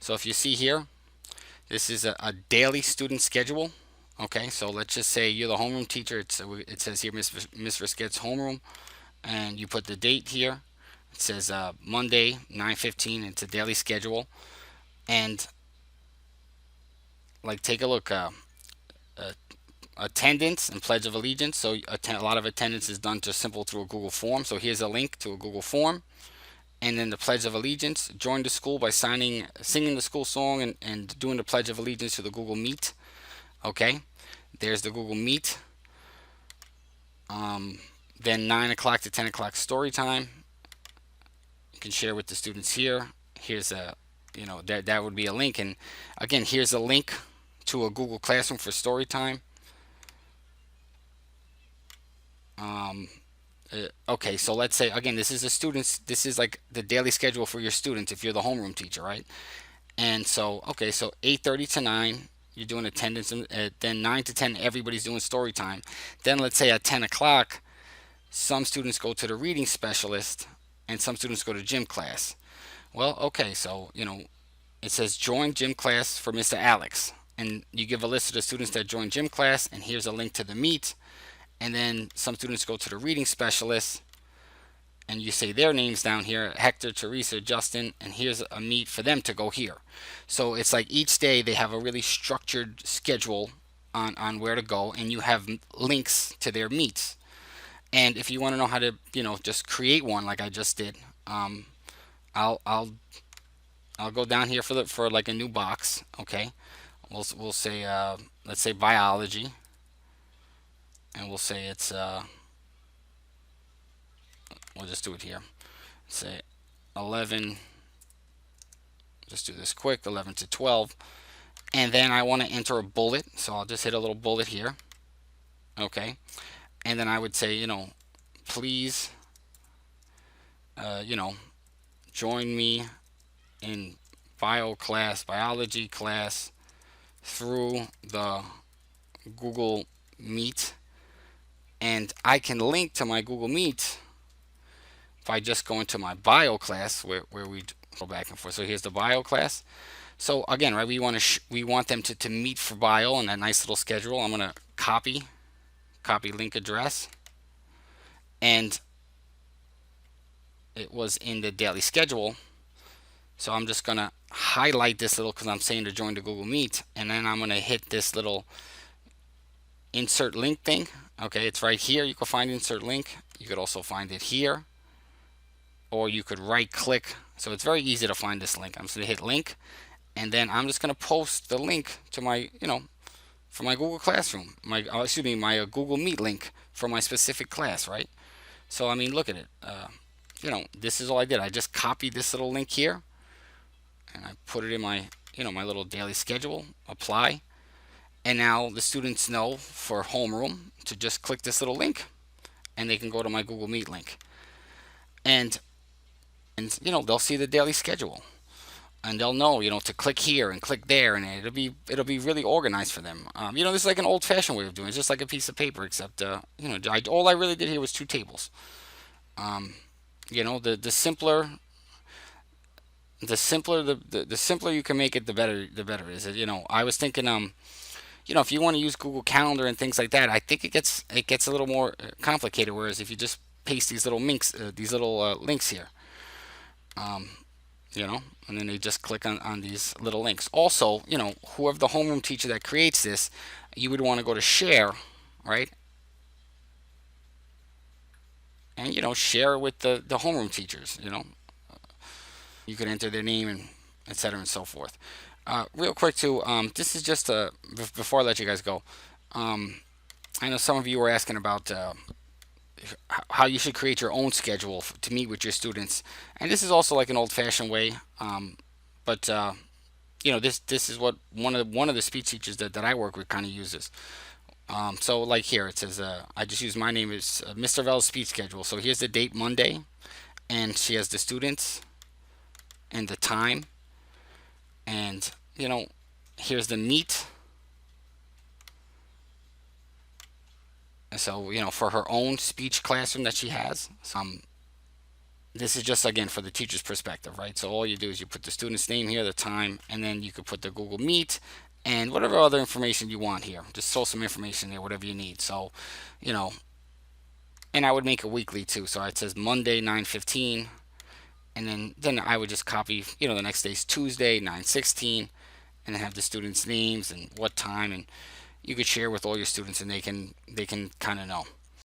So if you see here, this is a daily student schedule. Okay, so let's just say you're the homeroom teacher. It says here Miss Risquette's homeroom, and you put the date here. It says Monday 9:15. It's a daily schedule, and like take a look. Uh, Attendance and Pledge of Allegiance. So a lot of attendance is done just simple through a Google form. So here's a link to a Google form. And then the Pledge of Allegiance. Join the school by singing the school song and doing the Pledge of Allegiance to the Google Meet. Okay, there's the Google Meet. Then 9 o'clock to 10 o'clock story time. You can share with the students here. Here's a, that would be a link. And again, here's a link to a Google Classroom for story time. Okay, so let's say again, this is the students. This is like the daily schedule for your students if you're the homeroom teacher, right? And so, okay, so 8:30 to 9, you're doing attendance, and then 9 to 10, everybody's doing story time. Then let's say at 10 o'clock, some students go to the reading specialist, and some students go to gym class. Well, okay, so it says join gym class for Mr. Alex, and you give a list of the students that join gym class, and here's a link to the meet. And then some students go to the reading specialist, and you say their names down here: Hector, Teresa, Justin, and here's a meet for them to go here. So it's like each day they have a really structured schedule on where to go, and you have links to their meets. And if you want to know how to just create one like I just did, I'll I'll I'll go down here for like a new box. Okay, we'll say let's say biology, and we'll say it's we'll just do it here. Say 11. Just do this quick, 11 to 12. And then I want to enter a bullet, so I'll just hit a little bullet here. Okay. And then I would say, please, join me in biology class through the Google Meet. And I can link to my Google Meet by just going to my bio class where we go back and forth. So here's the bio class. So again, right, we want them to meet for bio in that nice little schedule. I'm gonna copy link address, and it was in the daily schedule. So I'm just gonna highlight this little because I'm saying to join the Google Meet, and then I'm gonna hit this little insert link thing. Okay, it's right here. You can find insert link. You could also find it here, or you could right click. So it's very easy to find this link. I'm just gonna hit link, and then I'm just gonna post the link to my, for my Google Classroom, my Google Meet link for my specific class, right? So I mean, look at it. This is all I did. I just copied this little link here, and I put it in my, my little daily schedule. Apply, and now the students know for homeroom to just click this little link, and they can go to my Google Meet link, and they'll see the daily schedule, and they'll know to click here and click there, and it'll be really organized for them. This is like an old-fashioned way of doing it. It's just like a piece of paper, except all I really did here was two tables. The simpler the simpler you can make it, the better is it. I was thinking if you want to use Google Calendar and things like that, I think it gets a little more complicated. Whereas if you just paste these little links here, and then they just click on these little links. Also, whoever the homeroom teacher that creates this, you would want to go to share, right? And share with the homeroom teachers. You could enter their name and etc. and so forth. Real quick too, this is just before I let you guys go. I know some of you were asking about how you should create your own schedule to meet with your students, and this is also like an old-fashioned way. But this is what one of the speech teachers that I work with kind of uses. So like here it says I just use my name as Mr. Vella's speech schedule. So here's the date, Monday, and she has the students and the time, and here's the meet. So for her own speech classroom that she has. this is just again for the teacher's perspective, right? So all you do is you put the student's name here, the time, and then you could put the Google Meet and whatever other information you want here. Just throw some information there, whatever you need. So, you know, and I would make it weekly too. So it says Monday 9:15, and then I would just copy, the next day's Tuesday 9:16, and then have the students' names and what time, and you could share with all your students, and they can kind of know.